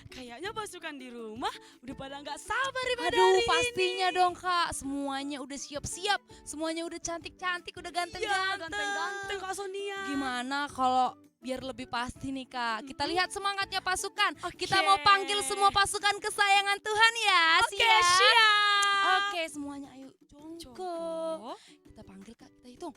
kayaknya pasukan di rumah udah pada nggak sabar ibadah Aduh, hari pastinya ini. dong Kak, semuanya udah siap-siap, semuanya udah cantik-cantik, udah Iya, ganteng-ganteng. ganteng-ganteng Kak Sonia. Gimana kalau biar lebih pasti nih Kak, kita lihat semangatnya pasukan. Oke. Kita mau panggil semua pasukan kesayangan Tuhan ya, Oke, siap? siap. Oke, semuanya ayo jongkok. Jongkok. Kita panggil Kak, kita hitung.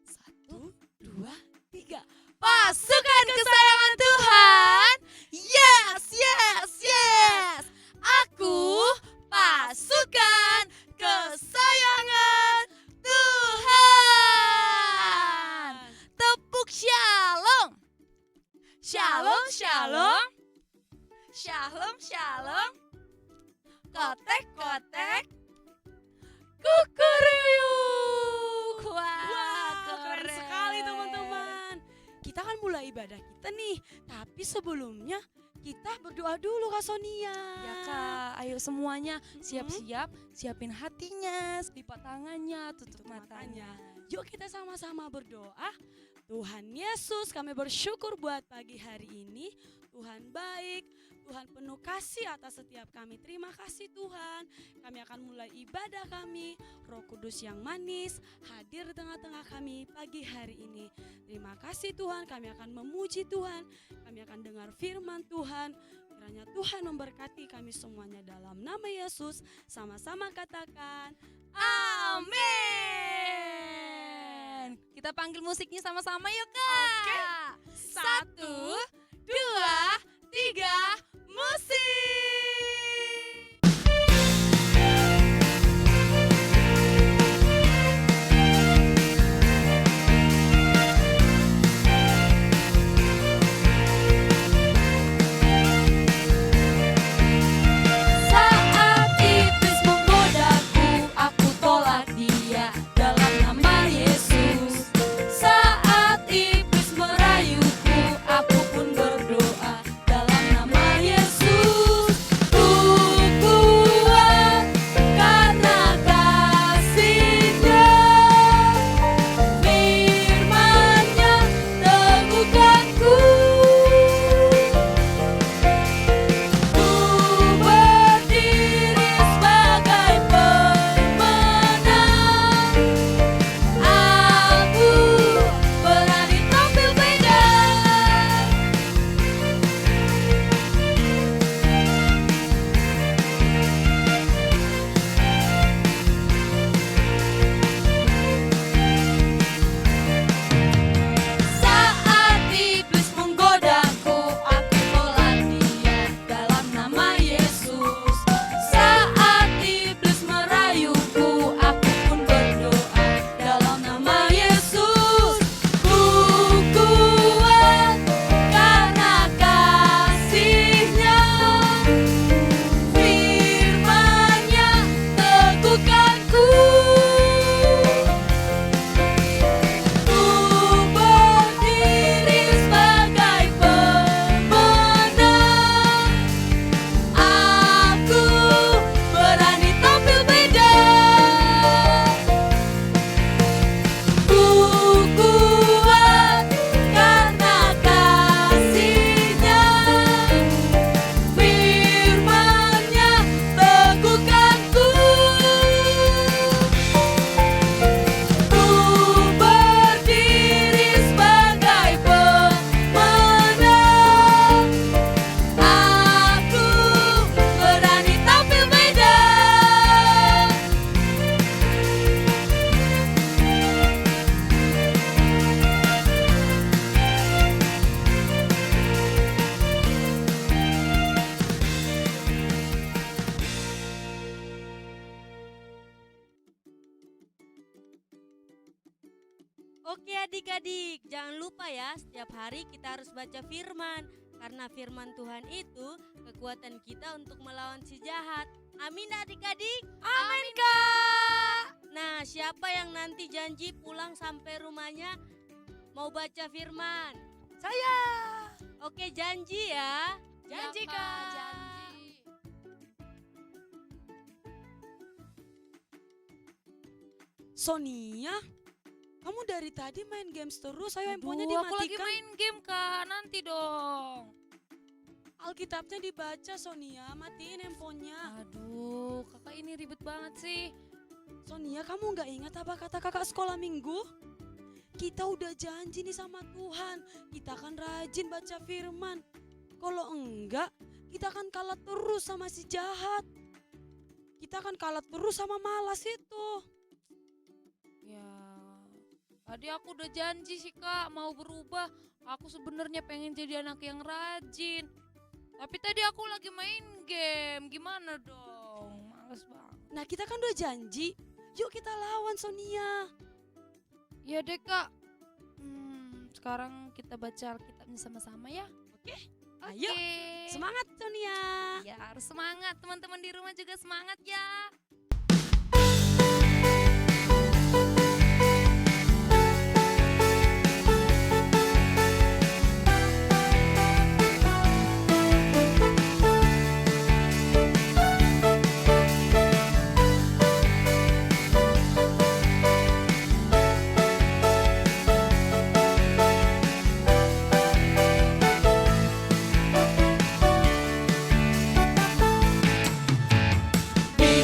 1, 2, 3. pasukan kesayangan Tuhan. Yes, yes, yes. Aku pasukan kesayangan Tuhan. Tepuk shalom. Shalom, shalom. Shalom, shalom. Kotek, kotek. Kukuruyuk. Wah, keren sekali teman-teman. Kita akan mulai ibadah kita nih. Tapi sebelumnya kita berdoa dulu Kak Sonia. Ya Kak, ayo semuanya siap-siap, siapin hatinya, lipat tangannya, tutup matanya. Yuk kita sama-sama berdoa. Tuhan Yesus, kami bersyukur buat pagi hari ini. Tuhan baik, Tuhan penuh kasih atas setiap kami. Terima kasih Tuhan. Kami akan mulai ibadah kami. Roh Kudus yang manis hadir di tengah-tengah kami pagi hari ini. Terima kasih Tuhan, kami akan memuji Tuhan. Kami akan dengar firman Tuhan. Kiranya Tuhan memberkati kami semuanya dalam nama Yesus. Sama-sama katakan Amin. Kita panggil musiknya sama-sama yuk Kak. Oke. 1, 2, 3, musik. Saat iblis menggodaku, aku tolak dia dalam nama Yesus. Saat iblis merayuku, aku pun berdoa dalam nama Yesus. Ku kuat karena kasih-Nya, firman-Nya teguhkanku. Ku berdiri sebagai pemenang. Aku berani tampil beda. Saat iblis menggodaku, aku tolak dia dalam nama Yesus. Saat iblis merayuku, aku pun berdoa dalam nama Yesus. Ku kuat karena kasih-Nya, firman-Nya teguhkanku. Ku berdiri sebagai pemenang. Aku berani tampil beda. Ku kuat karena kasih-Nya, firman-Nya teguhkanku. Ku berdiri sebagai pemenang. Aku berani tampil beda. Oke adik-adik, jangan lupa ya setiap hari kita harus baca firman. Karena firman Tuhan itu kekuatan kita untuk melawan si jahat. Amin adik-adik. Amin Kak. Nah, siapa yang nanti janji pulang sampai rumahnya mau baca firman? Saya. Oke, janji ya. Janji Iya, Kak. janji. Sonia, kamu dari tadi main games terus. Ayo handphonenya Aduh, aku lagi dimatikan. main game Kak, nanti dong. Alkitabnya dibaca Sonia, matiin handphonenya. Aduh, kakak ini ribet banget sih. Sonia, kamu nggak ingat apa kata kakak sekolah minggu? Kita udah janji nih sama Tuhan, kita akan rajin baca firman. Kalau enggak, kita akan kalah terus sama si jahat. Kita akan kalah terus sama malas itu. Ya, tadi aku udah janji sih kak mau berubah. Aku sebenarnya pengen jadi anak yang rajin. Tapi tadi aku lagi main game, gimana dong? Males banget. Nah, kita kan udah janji, yuk kita lawan Sonia. Ya deh kak. Sekarang kita baca Alkitabnya sama-sama ya. Oke, ayo. Oke. Semangat Sonia. Ya harus semangat, teman-teman di rumah juga semangat ya. Di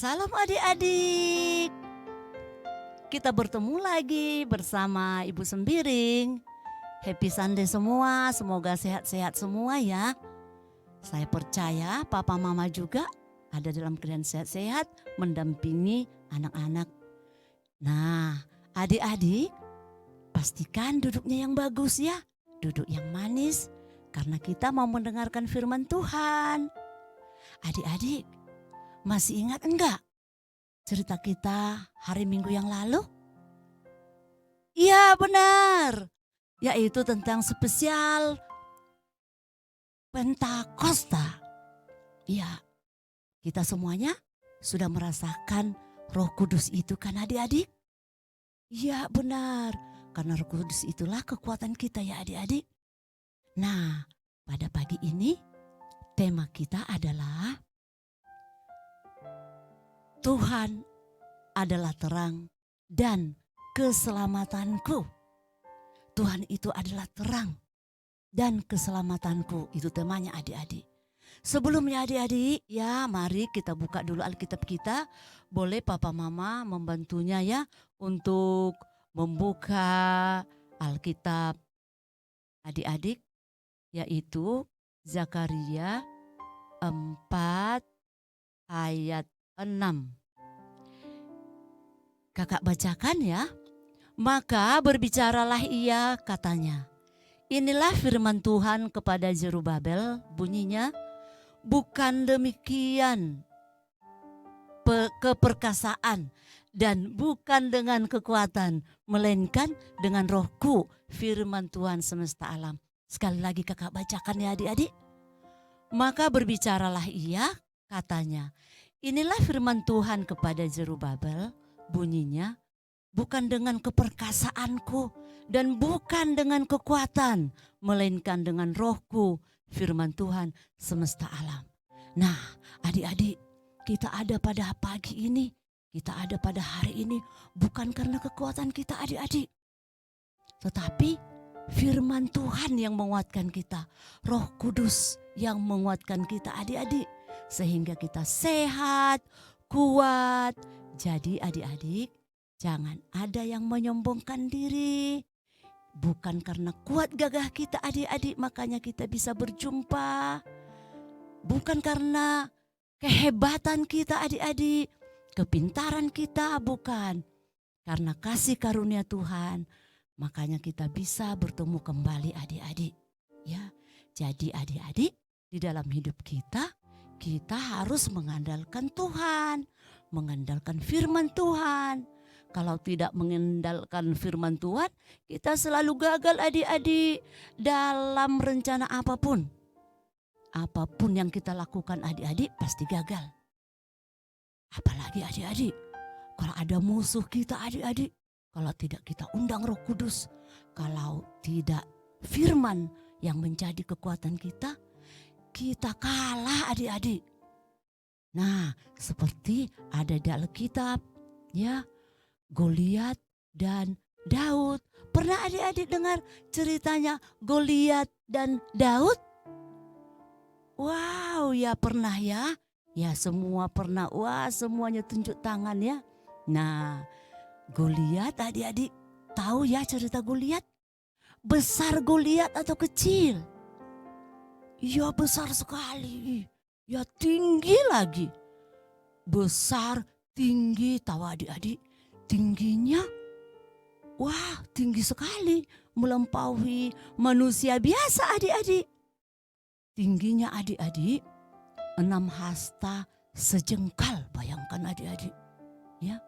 Salam adik-adik. Kita bertemu lagi bersama Ibu Sembiring. Happy Sunday semua, semoga sehat-sehat semua ya. Saya percaya papa mama juga ada dalam keadaan sehat-sehat mendampingi anak-anak. Nah, adik-adik pastikan duduknya yang bagus ya. Duduk yang manis karena kita mau mendengarkan firman Tuhan. Adik-adik, masih ingat enggak cerita kita hari Minggu yang lalu? Iya benar, yaitu tentang spesial Pentakosta. Iya, kita semuanya sudah merasakan Roh Kudus itu kan adik-adik? Iya benar, karena Roh Kudus itulah kekuatan kita ya adik-adik. Nah, pada pagi ini tema kita adalah Tuhan adalah terang dan keselamatanku. Tuhan itu adalah terang dan keselamatanku. Itu temanya adik-adik. Sebelumnya adik-adik, ya mari kita buka dulu Alkitab kita. Boleh papa mama membantunya ya untuk membuka Alkitab adik-adik. Yaitu Zakaria 4 ayat 6. Kakak bacakan ya. Maka berbicaralah ia katanya. Inilah firman Tuhan kepada Zerubabel, bunyinya, bukan demikian keperkasaan dan bukan dengan kekuatan, melainkan dengan rohku, firman Tuhan semesta alam. Sekali lagi kakak bacakan ya adik-adik. Maka berbicaralah ia katanya. Inilah firman Tuhan kepada Zerubabel, bunyinya, bukan dengan keperkasaanku dan bukan dengan kekuatan, melainkan dengan rohku, firman Tuhan semesta alam. Nah adik-adik, kita ada pada pagi ini, kita ada pada hari ini, bukan karena kekuatan kita adik-adik. Tetapi firman Tuhan yang menguatkan kita, Roh Kudus yang menguatkan kita adik-adik. Sehingga kita sehat, kuat. Jadi adik-adik, jangan ada yang menyombongkan diri. Bukan karena kuat gagah kita adik-adik makanya kita bisa berjumpa. Bukan karena kehebatan kita adik-adik, kepintaran kita, bukan. Karena kasih karunia Tuhan, makanya kita bisa bertemu kembali adik-adik. Ya, jadi adik-adik di dalam hidup kita harus mengandalkan Tuhan, mengandalkan firman Tuhan. Kalau tidak mengandalkan firman Tuhan, kita selalu gagal adik-adik dalam rencana apapun. Apapun yang kita lakukan adik-adik pasti gagal. Apalagi adik-adik, kalau ada musuh kita adik-adik, kalau tidak kita undang Roh Kudus, kalau tidak firman yang menjadi kekuatan kita kalah adik-adik. Nah, seperti ada di Alkitab, ya, Goliat dan Daud. Pernah adik-adik dengar ceritanya Goliat dan Daud? Wow, ya pernah ya. Ya semua pernah. Wah, semuanya tunjuk tangan ya. Nah, Goliat adik-adik tahu ya cerita Goliat? Besar Goliat atau kecil? Ya besar sekali. Ya tinggi lagi. Besar, tinggi, tahu adik-adik? Tingginya, wah tinggi sekali. Melampaui manusia biasa adik-adik. Tingginya adik-adik 6 hasta sejengkal, bayangkan adik-adik. Ya,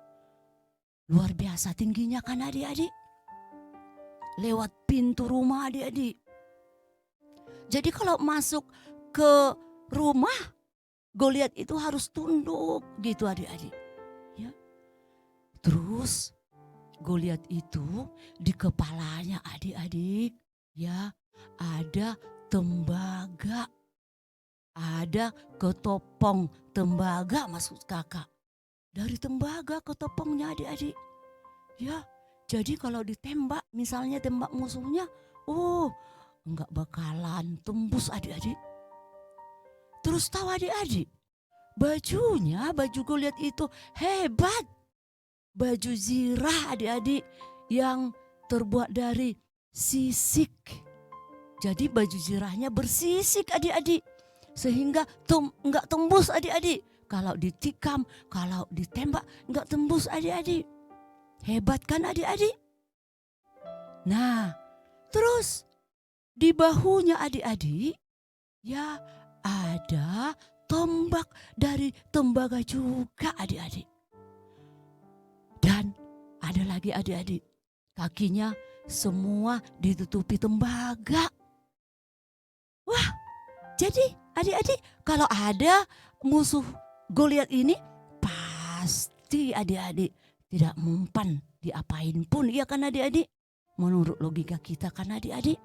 luar biasa tingginya kan adik-adik. Lewat pintu rumah adik-adik. Jadi kalau masuk ke rumah, Goliat itu harus tunduk gitu adik-adik. Ya. Terus Goliat itu di kepalanya adik-adik ya ada tembaga. Ada ketopong tembaga maksud kakak. Dari tembaga ke topongnya adik-adik. Ya, jadi kalau ditembak misalnya tembak musuhnya, enggak bakalan tembus adik-adik. Terus tahu adik-adik, baju Goliat itu hebat. Baju zirah adik-adik yang terbuat dari sisik. Jadi baju zirahnya bersisik adik-adik. Sehingga enggak tembus adik-adik. Kalau ditikam, kalau ditembak enggak tembus adik-adik. Hebat kan adik-adik? Nah, terus di bahunya adik-adik ya ada tombak dari tembaga juga adik-adik. Dan ada lagi adik-adik, kakinya semua ditutupi tembaga. Wah, jadi adik-adik kalau ada musuh Goliat ini pasti adik-adik tidak mempan diapain pun, iya kan adik-adik? Menurut logika kita kan adik-adik,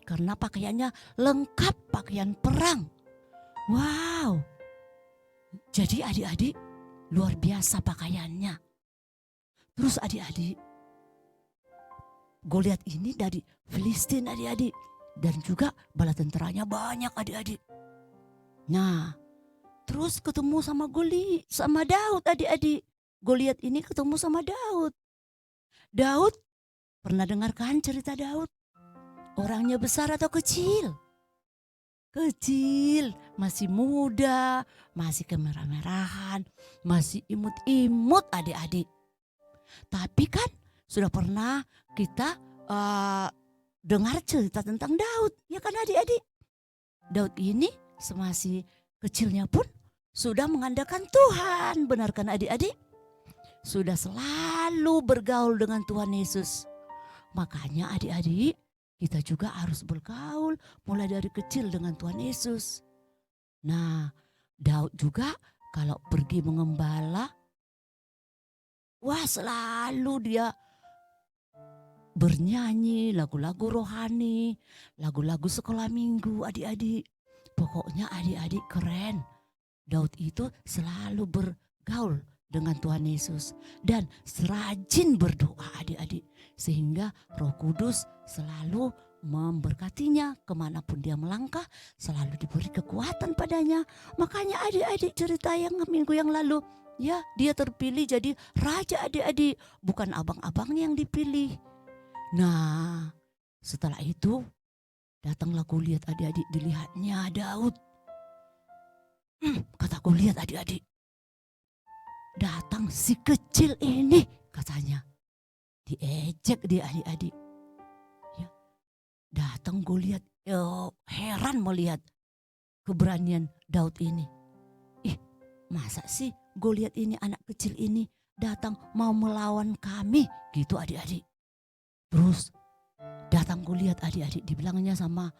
karena pakaiannya lengkap, pakaian perang. Wow, jadi adik-adik luar biasa pakaiannya. Terus adik-adik, Goliat ini dari Filistin adik-adik. Dan juga bala tenteranya banyak adik-adik. Nah, terus ketemu sama Daud adik-adik. Goliat ini ketemu sama Daud. Daud, pernah dengarkan cerita Daud? Orangnya besar atau kecil? Kecil, masih muda, masih kemerah-merahan, masih imut-imut adik-adik. Tapi kan sudah pernah kita dengar cerita tentang Daud, ya kan adik-adik? Daud ini semasih kecilnya pun sudah mengandalkan Tuhan, benar kan adik-adik? Sudah selalu bergaul dengan Tuhan Yesus. Makanya adik-adik, kita juga harus bergaul mulai dari kecil dengan Tuhan Yesus. Nah, Daud juga kalau pergi mengembala, wah selalu dia bernyanyi lagu-lagu rohani, lagu-lagu sekolah minggu adik-adik. Pokoknya adik-adik keren. Daud itu selalu bergaul dengan Tuhan Yesus. Dan rajin berdoa adik-adik. Sehingga Roh Kudus selalu memberkatinya. Kemanapun dia melangkah selalu diberi kekuatan padanya. Makanya adik-adik cerita yang minggu yang lalu. Ya, dia terpilih jadi raja adik-adik. Bukan abang-abangnya yang dipilih. Nah, setelah itu datanglah Goliat adik-adik, dilihatnya Daud. Kata Goliat adik-adik, datang si kecil ini katanya. Diejek dia adik-adik. Ya, datang Goliat, heran melihat keberanian Daud ini. Masa sih Goliat ini, anak kecil ini datang mau melawan kami gitu adik-adik. Terus datang Goliat adik-adik, dibilangnya sama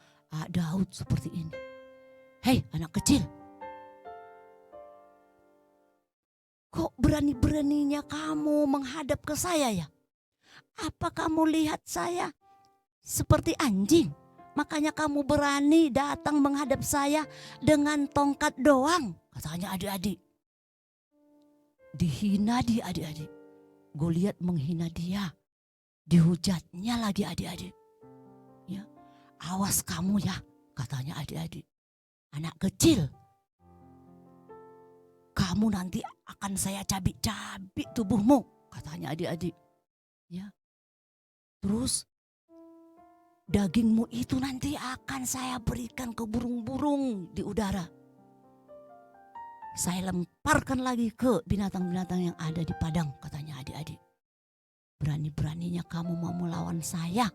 Daud seperti ini. Hei anak kecil, kok berani-beraninya kamu menghadap ke saya ya? Apa kamu lihat saya seperti anjing? Makanya kamu berani datang menghadap saya dengan tongkat doang, katanya adik-adik. Dihina dia adik-adik. Goliat menghina dia. Dihujatnya lagi adik-adik. Ya, awas kamu ya, katanya adik-adik. Anak kecil, kamu nanti akan saya cabik-cabik tubuhmu, katanya adik-adik. Ya. Terus dagingmu itu nanti akan saya berikan ke burung-burung di udara. Saya lemparkan lagi ke binatang-binatang yang ada di padang, katanya adik-adik. Berani-beraninya kamu mau melawan saya.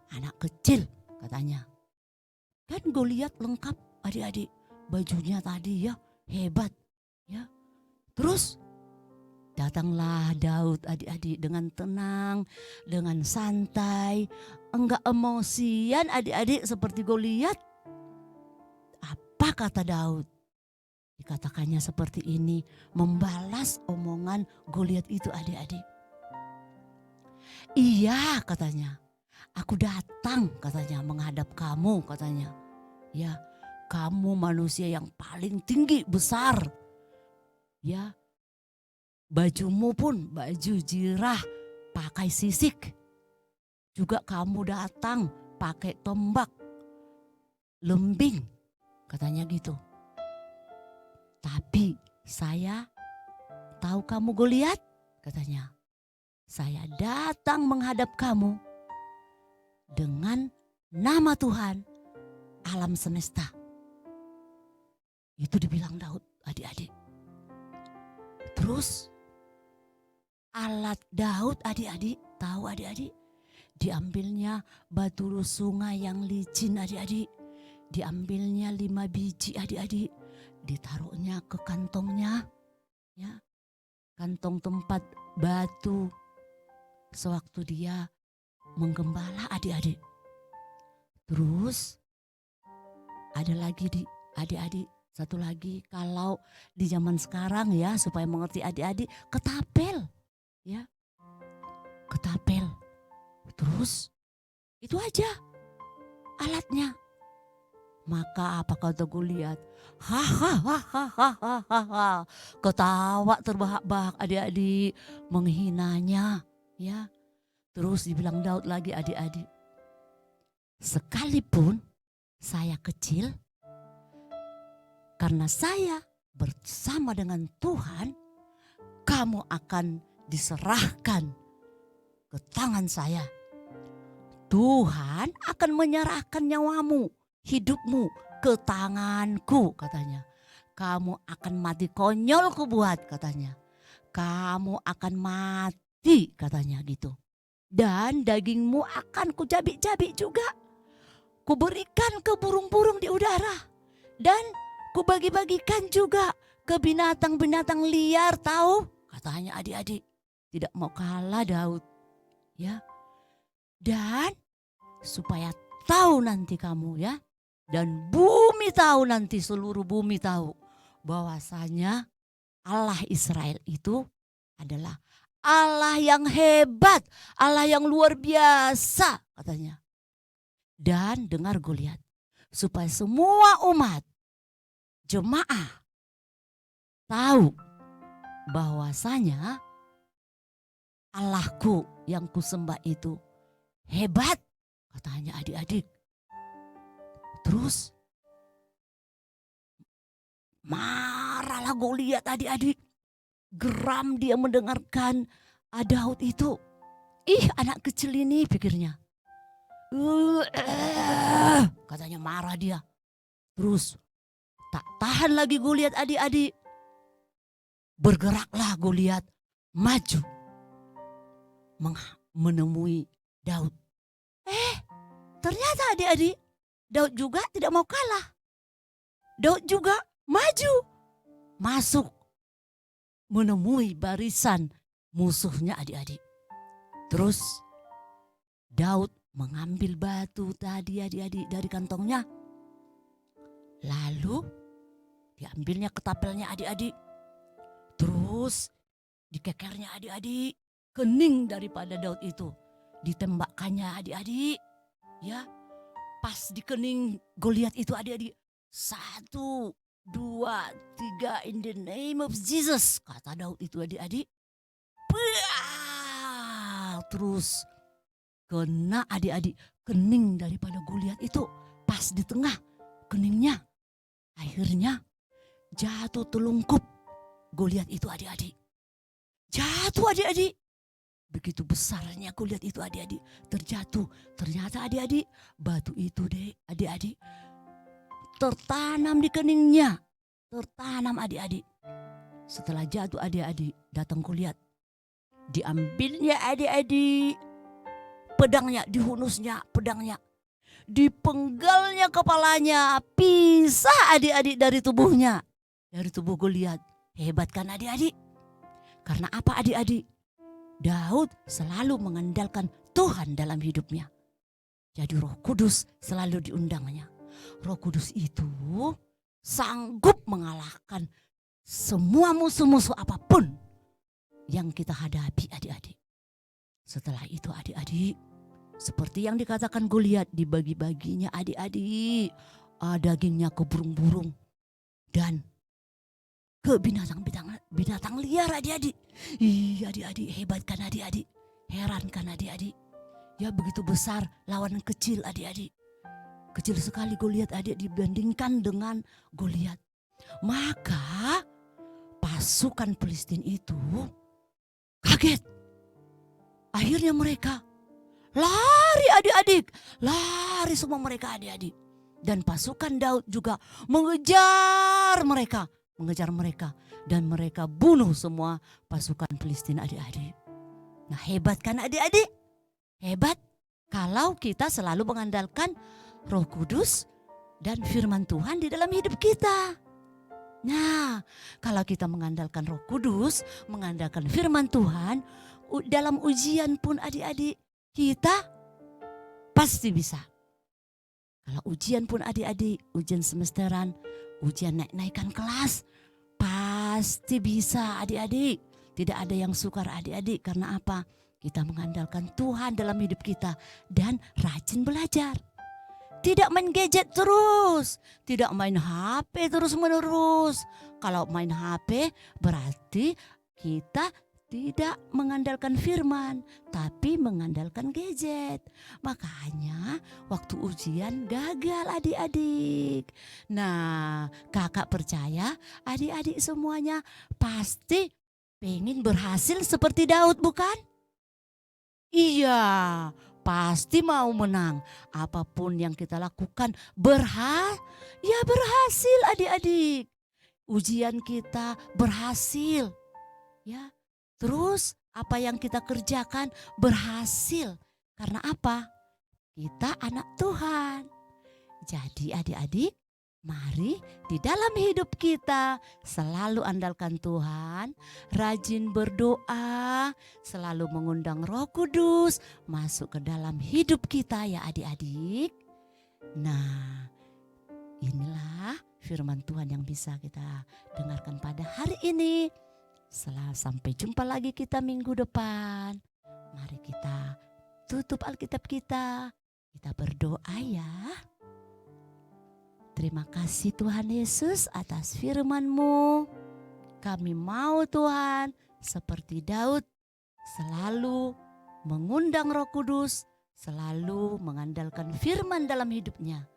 Anak kecil, katanya. Kan Goliat lengkap adik-adik. Bajunya tadi ya hebat. Ya. Terus datanglah Daud adik-adik dengan tenang, dengan santai. Enggak emosian adik-adik seperti Goliat. Apa kata Daud? Dikatakannya seperti ini, membalas omongan Goliat itu adik-adik. Iya katanya, aku datang katanya menghadap kamu katanya. Ya, kamu manusia yang paling tinggi besar. Ya, bajumu pun baju zirah pakai sisik. Juga kamu datang pakai tombak lembing, katanya gitu. Tapi saya tahu kamu Goliat, katanya. Saya datang menghadap kamu dengan nama Tuhan alam semesta. Itu dibilang Daud, adik-adik. Terus alat Daud, adik-adik, tahu adik-adik? Diambilnya batu sungai yang licin, adik-adik. Diambilnya 5 biji, adik-adik. Ditaruhnya ke kantongnya, ya, kantong tempat batu. Sewaktu dia menggembala, adik-adik. Terus ada lagi adik-adik, satu lagi, kalau di zaman sekarang ya, supaya mengerti adik-adik, ketapel, ya, ketapel. Terus itu aja alatnya. Maka apa kata Goliat? Hahaha, ketawa terbahak-bahak adik-adik, menghinanya, ya. Terus dibilang Daud lagi, adik-adik, sekalipun saya kecil, karena saya bersama dengan Tuhan, kamu akan diserahkan ke tangan saya. Tuhan akan menyerahkan nyawamu, hidupmu ke tanganku, katanya. Kamu akan mati konyol kubuat, katanya. Kamu akan mati, katanya gitu. Dan dagingmu akan kujabik-jabik juga. Kuberikan ke burung-burung di udara. Dan kubagi-bagikan juga ke binatang-binatang liar, tahu? Katanya adik-adik. Tidak mau kalah Daud. Ya. Dan supaya tahu nanti kamu, ya. Dan bumi tahu, nanti seluruh bumi tahu bahwasanya Allah Israel itu adalah Allah yang hebat, Allah yang luar biasa, katanya. Dan dengar Goliat, supaya semua umat jemaah tahu bahwasanya Allahku yang kusembah itu hebat, katanya adik-adik. Terus marahlah Goliat, adik-adik. Geram dia mendengarkan Daud itu. Ih, anak kecil ini, pikirnya. Katanya marah dia. Terus tak tahan lagi Goliat, adik-adik. Bergeraklah Goliat maju menemui Daud. Ternyata adik-adik, Daud juga tidak mau kalah. Daud juga maju, masuk menemui barisan musuhnya, adik-adik. Terus Daud mengambil batu tadi, adik-adik, dari kantongnya. Lalu diambilnya ketapelnya, adik-adik. Terus dikekernya, adik-adik. Kening daripada Daud itu. Ditembakkannya, adik-adik. Ya, pas di kening Goliat itu, adik-adik. 1, 2, 3, in the name of Jesus, kata Daud itu, adik-adik. Terus kena, adik-adik, kening daripada Goliat itu pas di tengah keningnya. Akhirnya jatuh telungkup Goliat itu, adik-adik. Jatuh, adik-adik. Begitu besarnya Goliat itu, adik-adik, terjatuh. Ternyata, adik-adik, batu itu adik-adik, tertanam di keningnya. Tertanam, adik-adik. Setelah jatuh, adik-adik, datang Goliat. Diambilnya, adik-adik, pedangnya, dihunusnya pedangnya. Dipenggalnya kepalanya, pisah adik-adik dari tubuhnya. Dari tubuh Goliat. Hebat kan adik-adik? Karena apa adik-adik? Daud selalu mengandalkan Tuhan dalam hidupnya. Jadi Roh Kudus selalu diundangnya. Roh Kudus itu sanggup mengalahkan semua musuh-musuh apapun yang kita hadapi, adik-adik. Setelah itu, adik-adik, seperti yang dikatakan Goliat, dibagi-baginya, adik-adik, dagingnya ke burung-burung dan ke binatang liar, adik-adik. Ih, adik-adik, hebat kan adik-adik? Heran kan adik-adik? Ya, begitu besar lawan kecil, adik-adik. Kecil sekali Goliat, adik, dibandingkan dengan Goliat. Maka pasukan Filistin itu kaget. Akhirnya mereka lari adik-adik, lari semua mereka adik-adik. Dan pasukan Daud juga mengejar mereka. Dan mereka bunuh semua pasukan Filistin adik-adik. Nah, hebat kan adik-adik? Hebat kalau kita selalu mengandalkan Roh Kudus dan firman Tuhan di dalam hidup kita. Nah, kalau kita mengandalkan Roh Kudus, mengandalkan firman Tuhan, dalam ujian pun adik-adik, kita pasti bisa. Kalau ujian pun adik-adik, ujian semesteran, ujian naik-naikan kelas, pasti bisa adik-adik. Tidak ada yang sukar adik-adik, karena apa? Kita mengandalkan Tuhan dalam hidup kita dan rajin belajar. Tidak main gadget terus, tidak main HP terus menerus. Kalau main HP berarti kita tidak mengandalkan firman, tapi mengandalkan gadget. Makanya waktu ujian gagal adik-adik. Nah, kakak percaya adik-adik semuanya pasti pengen berhasil seperti Daud, bukan? Iya, pasti mau menang. Apapun yang kita lakukan berhasil adik-adik. Ujian kita berhasil. Ya. Terus apa yang kita kerjakan berhasil. Karena apa? Kita anak Tuhan. Jadi adik-adik, mari di dalam hidup kita selalu andalkan Tuhan, rajin berdoa, selalu mengundang Roh Kudus masuk ke dalam hidup kita ya adik-adik. Nah, inilah firman Tuhan yang bisa kita dengarkan pada hari ini. Sampai jumpa lagi kita minggu depan. Mari kita tutup Alkitab kita. Kita berdoa ya. Terima kasih Tuhan Yesus atas firman-Mu. Kami mau Tuhan seperti Daud selalu mengundang Roh Kudus, selalu mengandalkan firman dalam hidupnya.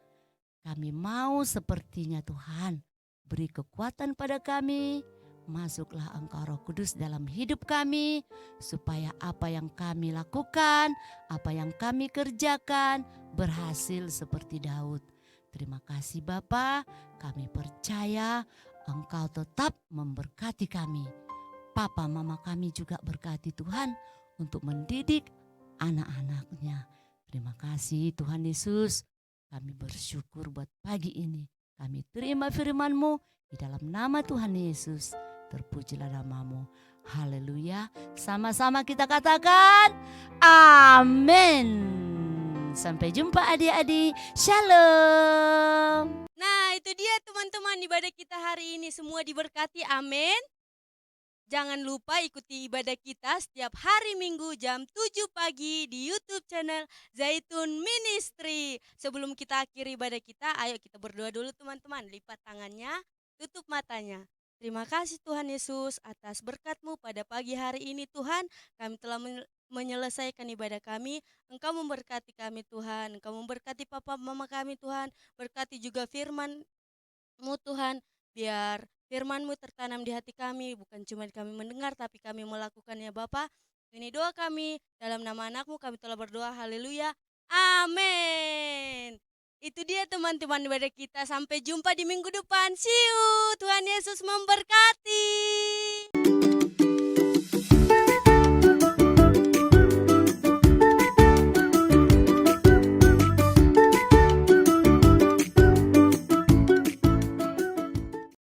Kami mau sepertinya Tuhan, beri kekuatan pada kami. Masuklah Engkau Roh Kudus dalam hidup kami, supaya apa yang kami lakukan, apa yang kami kerjakan berhasil seperti Daud. Terima kasih Bapa, kami percaya Engkau tetap memberkati kami. Papa mama kami juga berkati Tuhan untuk mendidik anak-anaknya. Terima kasih Tuhan Yesus, kami bersyukur buat pagi ini. Kami terima firman-Mu di dalam nama Tuhan Yesus. Terpujilah namamu. Haleluya. Sama-sama kita katakan amin. Sampai jumpa adik-adik. Shalom. Nah, itu dia teman-teman ibadah kita hari ini, semua diberkati. Amin. Jangan lupa ikuti ibadah kita setiap hari Minggu jam 7 pagi di YouTube channel Zaitun Ministry. Sebelum kita akhiri ibadah kita, ayo kita berdoa dulu teman-teman. Lipat tangannya, tutup matanya. Terima kasih Tuhan Yesus atas berkat-Mu pada pagi hari ini Tuhan. Kami telah menyelesaikan ibadah kami. Engkau memberkati kami Tuhan. Engkau memberkati papa mama kami Tuhan. Berkati juga firman-Mu Tuhan. Biar firman-Mu tertanam di hati kami. Bukan cuma kami mendengar tapi kami melakukannya Bapa. Ini doa kami. Dalam nama anak-Mu kami telah berdoa. Haleluya. Amin. Itu dia teman-teman ibadah kita. Sampai jumpa di minggu depan. See you. Tuhan Yesus memberkati.